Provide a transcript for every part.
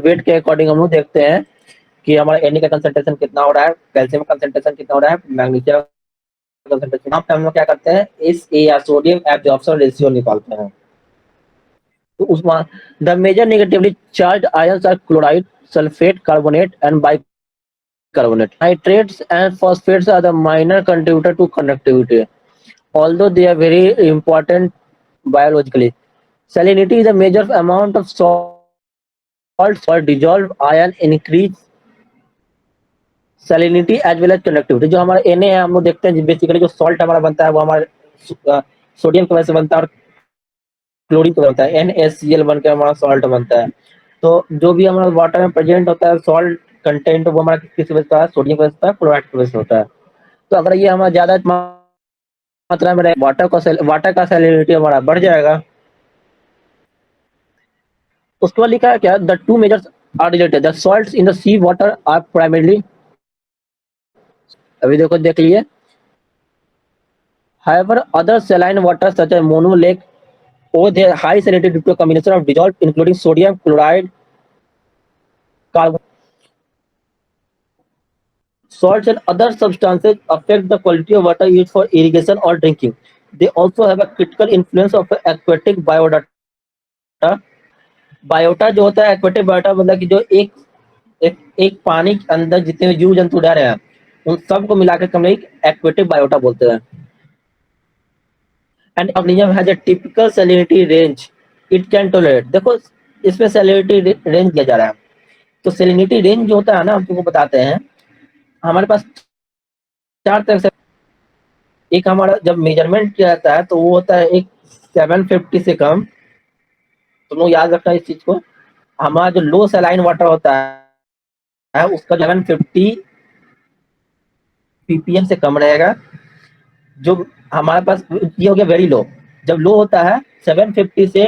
Wait के according हम लोग देखते हैं कि हमारा Na का कंसंट्रेशन कितना हो रहा है, कैल्शियम का कंसंट्रेशन कितना हो रहा है, मैग्नीशियम का कंसंट्रेशन। यहाँ पे हम लोग क्या करते हैं, इस ए या सोडियम एब्जॉर्प्शन रेशियो निकालते हैं। तो उसमें the major negatively charge ions are chloride, sulphate, carbonate and bicarbonate. Nitrates and phosphates are the minor contributor to conductivity, although they are very important biologically. Salinity is a major amount of salt or dissolved ion increase salinity as well as conductivity। जो हमारा Na है, हम लोग देखते हैं basically जो salt हमारा बनता है वो हमारे सोडियम की वजह से बनता है और क्लोरीन की वजह से बनता है। NaCl बन के हमारा सॉल्ट बनता है। तो जो भी हमारा वाटर में प्रेजेंट होता है सॉल्ट कंटेंट, वो हमारा किस वजह से होता है, सोडियम की वजह से होता है, क्लोराइड की वजह से होता है। तो अगर ये हमारा ज्यादा मात्रा में रहे, वाटर का सैलिनिटी हमारा बढ़ जाएगा। उसके बाद लिखा है क्या, the two majors are related, the salts in the sea water are primarily, अभी देखो देख लिए। However, other saline waters such as Mono Lake owe their high salinity due to a combination of dissolved, including sodium chloride, carbon salts, and other substances affect the quality of water used for irrigation or drinking. They also have a critical influence of aquatic biodata. Biota जो होता है, aquatic biota मतलब कि जो एक पानी के अंदर जितने भी जीव जंतु रह रहे हैं उन सबको मिलाकर हम एक एक्वेटिक बायोटा बोलते हैं। And organism has a typical salinity range it can tolerate. देखो इसमें सैलिनिटी रेंज दिया जा रहा है। तो सैलिनिटी रेंज जो होता है ना, हम तुमको बताते हैं। हमारे पास चार तरह से, एक हमारा जब मेजरमेंट किया जाता है तो वो होता है एक 750 से कम। तुम लोग याद रखना इस चीज को। हमारा जो लो सैलाइन वाटर होता है उसका 750 ppm से कम रहेगा। जो हमारे पास ये हो गया वेरी लो। जब लो होता है 750 से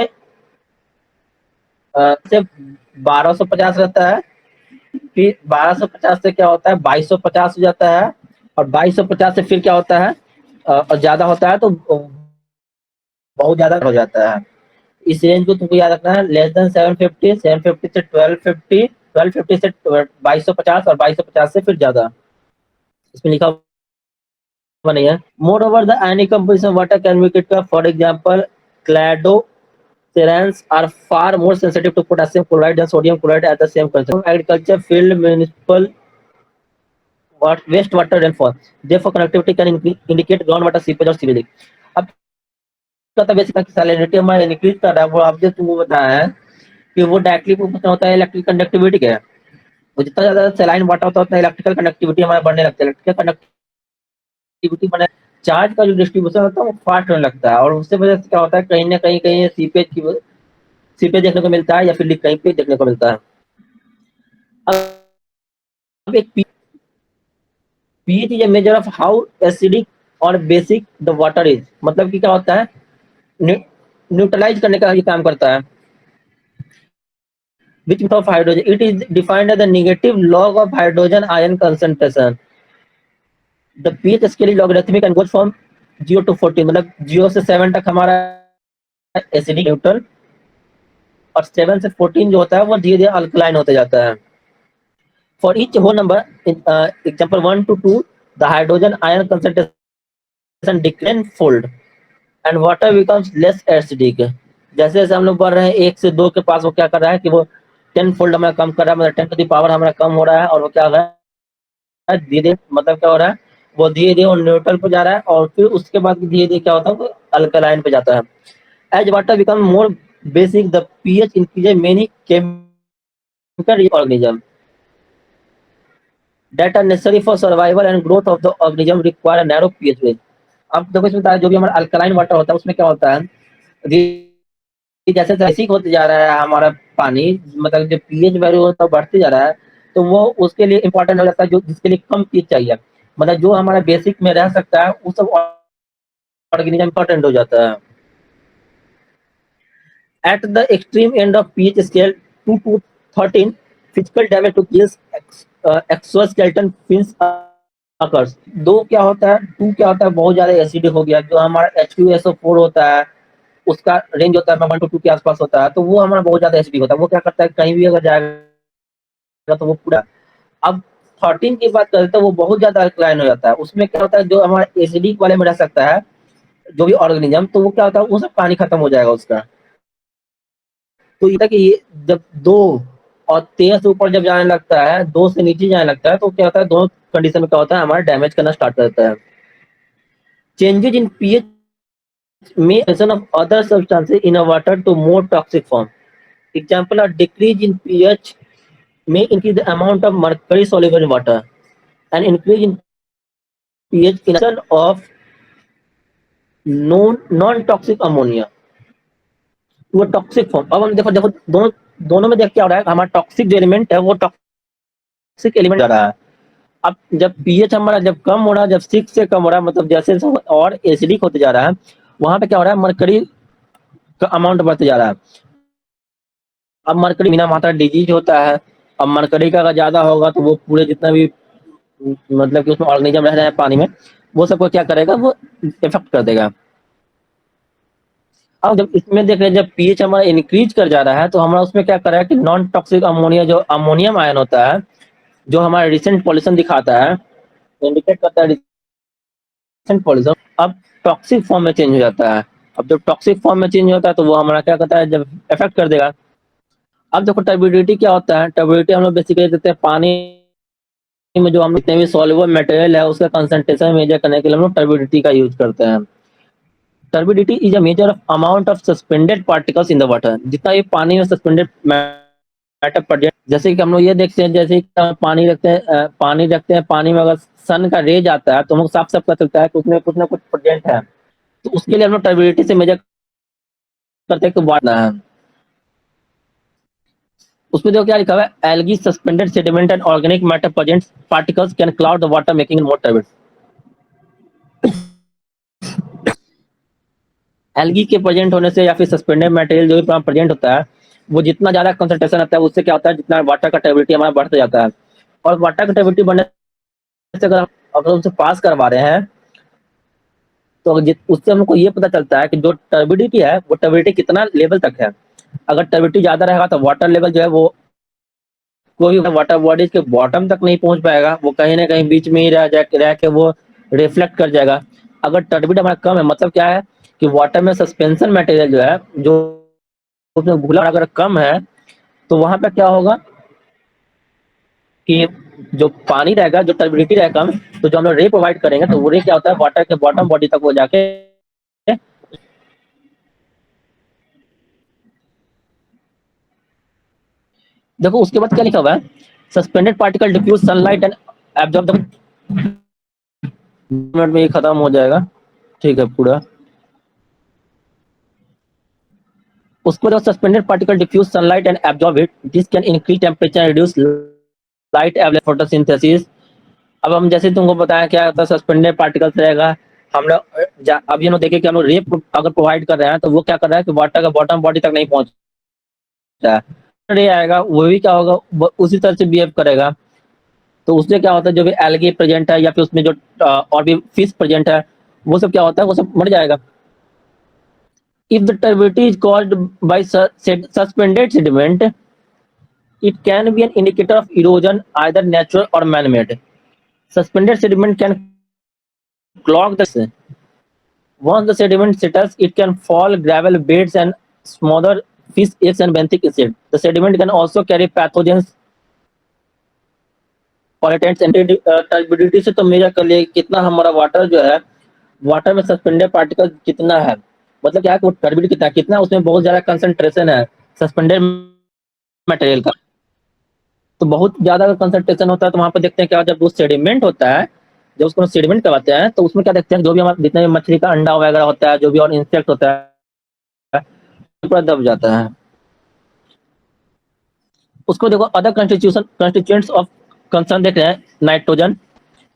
1250 रहता है। फिर 1250 से क्या होता है, 2250 हो जाता है। और 2250 से फिर क्या होता है, और ज्यादा होता है तो बहुत ज्यादा हो जाता है। इस रेंज को तुमको याद रखना है, लेस देन 750, 750 से 1250, 1250 से 2250 और 2250 से फिर ज्यादा। इसमें लिखा हुआ नहीं है। Moreover the ionic composition water can be critical, for example क्लैडो serans are far more sensitive to potassium chloride than sodium chloride at the same concentration. Agriculture, field, municipal wastewater rainfall. Therefore, conductivity can indicate groundwater seepage or sewage. अब तो basic salinity हमारा increase कर रहा है, वो आप जो तुमको बताया है कि वो डायरेक्टली पूछना होता है इलेक्ट्रिक कंडक्टिविटी क्या है। तो जितना ज्यादा सैलाइन वाटर होता है उतना इलेक्ट्रिकल कंडक्टिविटी हमारा बढ़ने लगता है। इलेक्ट्रिकल कंडक्टिविटी बने, चार्ज का जो डिस्ट्रीब्यूशन होता है वो फास्ट होने लगता है। और उससे वजह से क्या होता है, कहीं ना कहीं कहीं सीपेज देखने को मिलता है या फिर लीक कहीं पे देखने को मिलता है। अब एक pH is a measure of how acidic और बेसिक द वाटर इज, मतलब कि क्या होता है, न्यूट्रलाइज करने का ये काम करता है। Which of hydrogen it is defined as the negative log of hydrogen ion concentration. The pH scale is logarithmic and goes from 0 to 14, मतलब 0 से 7 तक हमारा एसिडिक न्यूट्रल, और 7 से 14 जो होता है वो धीरे धीरे अल्कलाइन होते जाता है। For each whole number, example 1 to 2, the hydrogen ion concentration decline fold and water becomes less acidic। जैसे जैसे हम लोग बढ़ रहे हैं 1 से 2 के पास, वो क्या कर रहा है कि वो 10 फोल्ड हमारा कम कर रहा है, मतलब 10 to the पावर हमारा कम हो रहा है। और वो क्या हो रहा है, धीरे धीरे, मतलब क्या हो रहा है, वो धीरे धीरे न्यूट्रल पे जा रहा है और फिर उसके बाद धीरे धीरे क्या होता है, वो अल्कलाइन पे जाता है। As water become more basic, the pH increase many chemical organism that are necessary for survival and growth of the organism require a narrow pH range। अब देखो इसमें जो भी हमारा अल्कलाइन वाटर होता है उसमें क्या होता है, जैसे बेसिक होते जा रहा है हमारा पानी, मतलब जो पीएच वैल्यू होता है बढ़ते जा रहा है, तो वो उसके लिए इंपॉर्टेंट हो जाता है जो जिसके लिए कम पीएच चाहिए। मतलब जो हमारा बेसिक में रह सकता है वो सब ऑर्गेनिज्म इंपॉर्टेंट हो जाता है। At the extreme end of pH scale 2 to 13, physical damage to pH exoskeleton fins occurs। दो क्या होता है, टू क्या होता है, बहुत ज्यादा एसिडिक हो गया। जो हमारा H2SO4 होता है उसका रेंज होता है 1 to 2 के आसपास होता है, तो वो हमारा बहुत ज्यादा एसिडिक होता है। वो क्या करता है, कहीं भी अगर जाएगा तो वो पूरा। अब 13 की बात करें तो वो बहुत ज़्यादा अल्कलाइन हो जाता है। उसमें क्या होता है, जो हमारा एसिडिक वाले में रह सकता है, जो भी ऑर्गेनिज्म, तो वो क्या होता है, वो सब पानी खत्म हो जाएगा उसका। तो ये था कि ये जब 2 और 13 से ऊपर जब जाने लगता है, 2 से नीचे जाने लगता है, तो क्या होता है, दोनों कंडीशन में क्या होता है, हमारा डैमेज करना स्टार्ट कर देता है। Changes in pH may of other substances in a water to more toxic form. Example, a decrease in pH may increase the amount of mercury soluble in water. An increase in pH in of non-toxic ammonia to a toxic form. अब हम देखो देखो दोनों दोनों में देख क्या हो रहा है, हमारा टॉक्सिक जो एलिमेंट है वो टॉक्सिक एलिमेंट जा रहा है। अब जब पीएच हमारा जब कम हो रहा है, जब 6 से कम हो रहा है, मतलब जैसे और एसिडिक होते जा रहा है, वहां पे क्या हो रहा है, मरकरी का अमाउंट बढ़ते जा रहा है। अब मरकरी बिना मात्रा डिजीज होता है। अब मरकरी का अगर ज्यादा होगा तो वो पूरे जितना भी मतलब कि उसमें ऑर्गेनिज्म रह रहे हैं पानी में, वो सबको क्या करेगा, वो इफेक्ट कर देगा। अब जब इसमें देख रहे हैं, जब पीएच हमारा इंक्रीज कर जा रहा है, तो हमारा उसमें क्या कर रहा है कि नॉन टॉक्सिक अमोनिया, जो अमोनियम आयन होता है, जो हमारा रिसेंट पॉल्यूशन दिखाता है, इंडिकेट करता है रिसेंट पॉल्यूशन, अब टॉक्सिक फॉर्म में चेंज हो जाता है। अब जब टॉक्सिक फॉर्म में चेंज होता है तो वो हमारा क्या करता है, जब इफेक्ट कर देगा। अब देखो टर्बिडिटी क्या होता है, टर्बिडिटी हम लोग बेसिकली देते हैं पानी में, जो हम जितने भी सॉल्युबल मटेरियल है उसका कंसंट्रेशन मेजर करने के लिए हम लोग टर्बिडिटी का यूज करते हैं। Turbidity is a measure of amount of suspended particles in the water. जितना ये पानी में सस्पेंडेड मैटर प्रेजेंट, जैसे कि हम लोग ये देखते हैं, जैसे कि हम पानी रखते हैं, पानी में अगर सन का रेज आता है तो हम लोग साफ साफ पता चलता है कि उसमें कुछ ना कुछ प्रेजेंट है। तो उसके लिए हम लोग टर्बिडिटी से मेजर करते हैं कि वाटर है। उसमें देखो क्या लिखा हुआ है, algae suspended sediment and organic matter present particles can could the water making it more turbid. Algae के प्रेजेंट होने से या फिर सस्पेंडेड मटेरियल जो भी प्रेजेंट होता है, वो जितना ज्यादा कंसंट्रेशन आता है उससे क्या होता है, जितना वाटर का टेबिलिटी हमारा बढ़ता जाता है। और वाटर का टेबिलिटी बढ़ने से अगर उनसे पास करवा रहे हैं, तो उससे हमको ये पता चलता है कि जो टर्बिडिटी है वो टर्बिडिटी कितना लेवल तक है। अगर टर्बिडिटी ज्यादा रहेगा तो वाटर लेवल जो है वो कोई वाटर बॉडीज के बॉटम तक नहीं पहुंच पाएगा, वो कहीं ना कहीं बीच में ही रह के वो रिफ्लेक्ट कर जाएगा। अगर टर्बिडिटी हमारा कम है, मतलब क्या है कि वाटर में सस्पेंशन मटेरियल जो है, जो उसमें घुला अगर कम है, तो वहां पे क्या होगा कि जो पानी रहेगा, जो टर्बिडिटी रहेगा कम, तो जो हम लोग रे प्रोवाइड करेंगे तो वो रे क्या होता है, वाटर के बॉटम बॉडी तक वो जाके, देखो उसके बाद क्या लिखा हुआ है, suspended particle diffuse sunlight and absorb the, minute में ये खत्म हो जाएगा, ठीक है पूरा। उसके बाद suspended particle diffuse sunlight and absorb it, this can increase temperature, reduce light available photosynthesis. अब हम जैसे तुमको बताया क्या होता है, सस्पेंडेड पार्टिकल्स रहेगा, हम लोग अभी हम लोग देखें कि हम लोग रे अगर प्रोवाइड कर रहे हैं, तो वो क्या कर रहा है कि वाटर का बॉटम बॉडी तक नहीं पहुंचता है, रे आएगा वो भी क्या होगा, वो उसी तरह से बिहेव करेगा। तो उससे क्या होता है, जो भी एल्गी प्रेजेंट है या फिर उसमें जो और भी फिश प्रेजेंट है, वो सब क्या होता है, वो सब मर जाएगा। If the turbidity is caused by suspended sediment, it can be an indicator of erosion, either natural or man-made. Suspended sediment can clog the. Once the sediment settles, it can fall gravel beds and smother fish eggs and benthic acid. The sediment can also carry pathogens, pollutants and turbidity से तो major कर लिए कितना हमारा water जो है, water में suspended particle कितना है, मतलब क्या है कि वो टर्बिडिटी कितना है, कितना उसमें बहुत ज्यादा कंसंट्रेशन है सस्पेंडेड मटेरियल का। तो बहुत ज्यादा अगर कंसंट्रेशन होता है तो वहां पर देखते हैं क्या, जब वो सेडिमेंट होता है, जब उसको सेडिमेंट करवाते हैं तो उसमें क्या देखते हैं, जो भी हमारे जितने भी मछली का अंडा वगैरह होता है, जो भी और इंसेक्ट होता है, पूरा दब जाता है। उसको देखो अदर कंस्टिट्यूएंट्स ऑफ कंसर्न देख रहे हैं, नाइट्रोजन।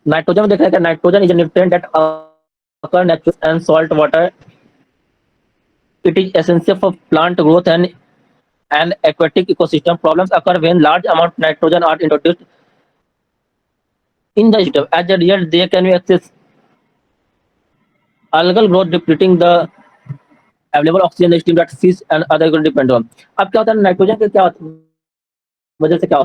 नाइट्रोजन में देख रहे हैं, nitrogen is nutrient that occur natural and salt water. It is essential for plant growth and aquatic ecosystem. Problems occur when large amount of nitrogen are introduced in the system. As a result, there can be excess algal growth depleting the available oxygen stream that fish and other will depend on. अब क्या होता है nitrogen के क्या वजह से क्या होता है,